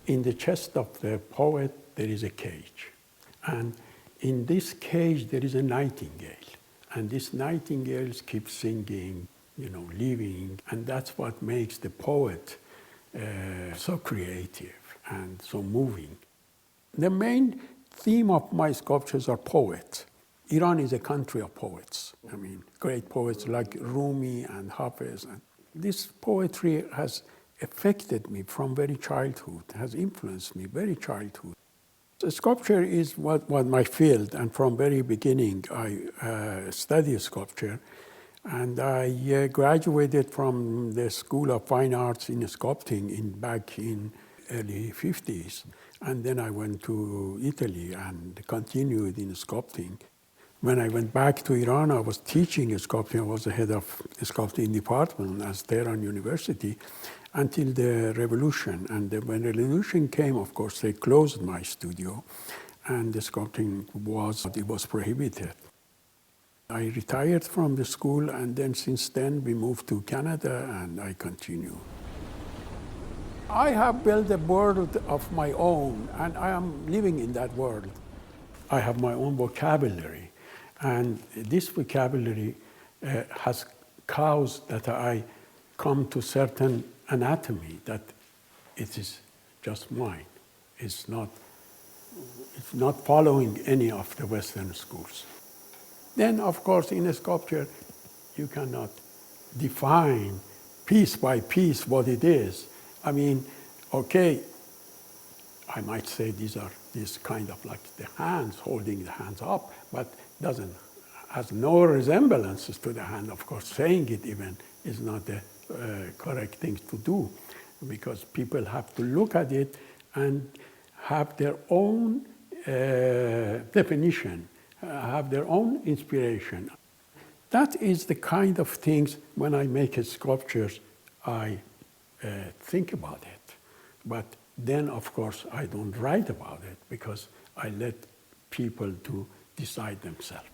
In the chest of the poet, there is a cage. And in this cage, there is a nightingale. And these nightingales keep singing, living. And that's what makes the poet so creative and so moving. The main theme of my sculptures are poets. Iran is a country of poets. Great poets like Rumi and Hafiz. And this poetry has affected me from very childhood, has influenced me very childhood. So sculpture is what my field, and from very beginning I studied sculpture. And I graduated from the School of Fine Arts in Sculpting back in early 50s. And then I went to Italy and continued in sculpting. When I went back to Iran, I was teaching sculpting. I was the head of the sculpting department at Tehran University until the revolution. And when the revolution came, of course, they closed my studio, and the sculpting was prohibited. I retired from the school, and then since then we moved to Canada, and I continue. I have built a world of my own, and I am living in that world. I have my own vocabulary, and this vocabulary has caused that I come to certain anatomy that it is just mine. It's not following any of the Western schools. Then, of course, in a sculpture, you cannot define piece by piece what it is. Okay, I might say these are this kind of like the hands, holding the hands up, but has no resemblances to the hand. Of course, saying it even is not the correct thing to do, because people have to look at it and have their own definition, have their own inspiration. That is the kind of things, when I make sculptures, I think about it. But then, of course, I don't write about it, because I let people to decide themselves.